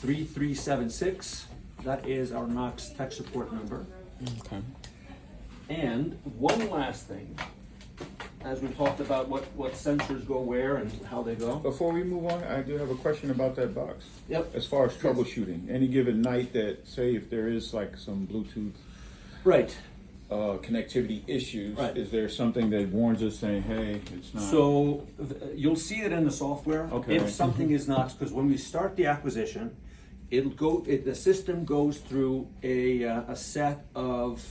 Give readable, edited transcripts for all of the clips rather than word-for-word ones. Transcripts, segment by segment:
3376. That is our Knox tech support number. Okay. And one last thing, as we talked about what sensors go where and how they go. Before we move on, I do have a question about that box. Yep. As far as troubleshooting, any given night that, say, if there is like some Bluetooth Right. Connectivity issues, Right. is there something that warns us saying, hey, it's not? So you'll see it in the software. Okay. If something is not, because when we start the acquisition, the system goes through a set of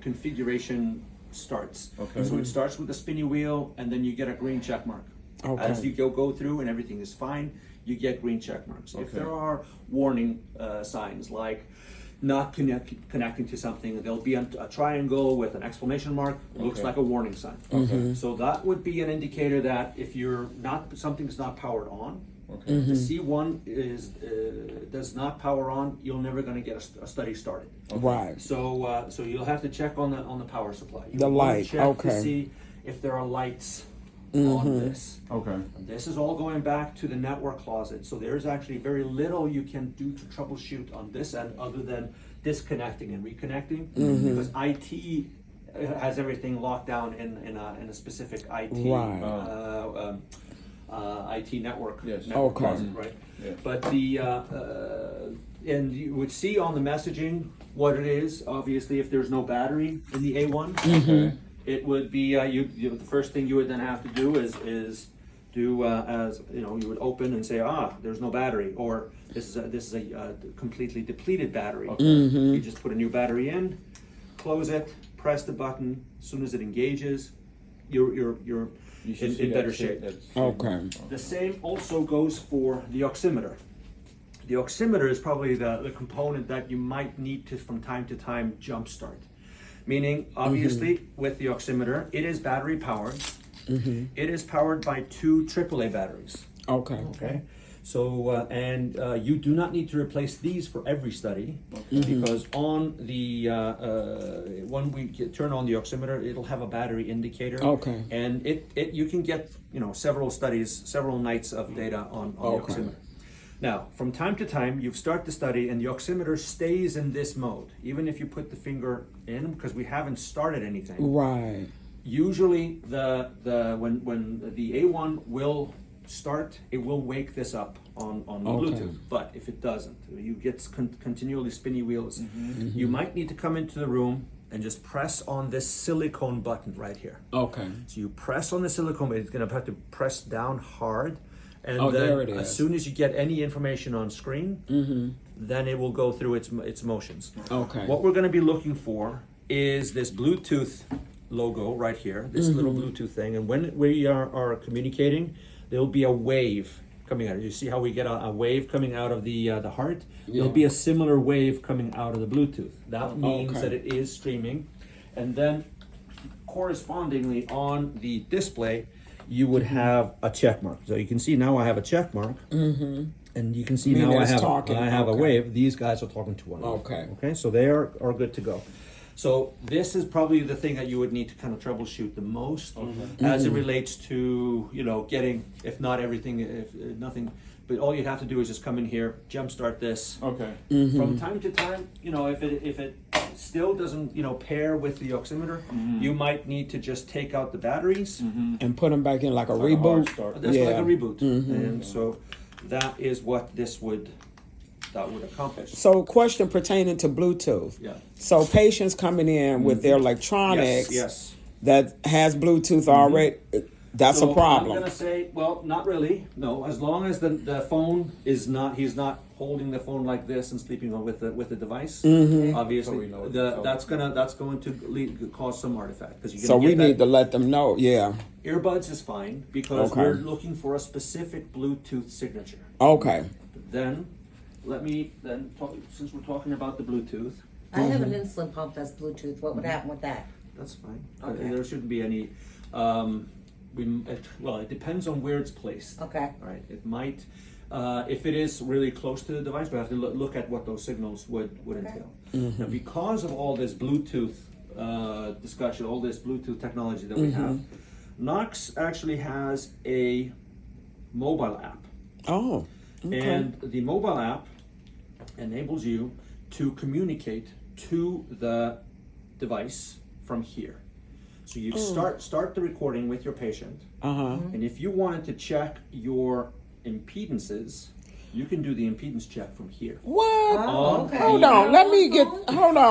configuration starts. Okay. So it starts with a spinny wheel, and then you get a green check mark. Okay. As you go through and everything is fine, you get green check marks. If Okay. there are warning signs like not connecting to something, there'll be a triangle with an exclamation mark. Looks Okay. like a warning sign. Okay. So that would be an indicator that if something's not powered on, Okay. the C1 does not power on, you're never going to get a study started. Right. So you'll have to check on the power supply. You The wanna light, check okay. to see if there are lights on this. Okay. This is all going back to the network closet, so there's actually very little you can do to troubleshoot on this end other than disconnecting and reconnecting, because IT has everything locked down in a specific IT Right. IT network. Yes. Network Okay. closet, right? Yeah. But and you would see on the messaging what it is. Obviously, if there's no battery in the A1. Okay. It would be the first thing you would then have to do is do as you know, you would open and say, there's no battery, or this is a completely depleted battery. You just put a new battery in, close it, press the button. As soon as it engages, you're You should see in that better shit, shape. that's- Okay. The same also goes for the oximeter. The oximeter is probably the component that you might need to, from time to time, jumpstart. Meaning, obviously, with the oximeter, it is battery powered. It is powered by 2 AAA batteries. Okay. Okay. So, you do not need to replace these for every study, because on the when we turn on the oximeter, it'll have a battery indicator. Okay. And you can get several studies, several nights of data on the Okay. oximeter. Now, from time to time, you start the study, and the oximeter stays in this mode, even if you put the finger in, because we haven't started anything. Right. Usually, when the A1 will start, it will wake this up on the Okay. Bluetooth. But if it doesn't, you get continually spinny wheels. You might need to come into the room and just press on this silicone button right here. Okay. So you press on the silicone, but it's going to have to press down hard. And Oh, then there it as is. soon as you get any information on screen, then it will go through its motions. Okay. What we're going to be looking for is this Bluetooth logo right here, this little Bluetooth thing. And when we are communicating, there'll be a wave coming out. You see how we get a wave coming out of the heart? There'll be a similar wave coming out of the Bluetooth. That means Okay. that it is streaming. And then correspondingly on the display, you would have a check mark. So you can see now I have a check mark. And you can see Meaning now I it's have talking. a Okay. wave. These guys are talking to one another. Okay. Okay, so they are good to go. So this is probably the thing that you would need to kind of troubleshoot the most as it relates to, getting, if not everything, if nothing, but all you'd have to do is just come in here, jumpstart this. Okay. From time to time, if it still doesn't, pair with the oximeter, you might need to just take out the batteries. And put them back in like a Like a hard reboot. start. That's like Yeah. a reboot. And so that is what this would accomplish. So, question pertaining to Bluetooth. Yeah. So, patients coming in with their electronics Yes. that has Bluetooth already, that's So a problem. I'm gonna say, well, not really. No, as long as the phone is not, he's not holding the phone like this and sleeping on with the device. Obviously, So we know that's going to cause some artifact, because So we need to let them know. Yeah. earbuds is fine, because Okay. we're looking for a specific Bluetooth signature. Okay. Then let me talk, since we're talking about the Bluetooth. I have an insulin pump that's Bluetooth. What would happen with that? That's fine. Okay. There shouldn't be any. It depends on where it's placed. Okay. All right. It might, if it is really close to the device, we have to look at what those signals would entail. Now, because of all this Bluetooth discussion, all this Bluetooth technology that we have, Knox actually has a mobile app. Oh. And the mobile app enables you to communicate to the device from here. So you start the recording with your patient, and if you wanted to check your impedances, you can do the impedance check from here. What? Oh, okay. Hold on. Let me get. Hold on.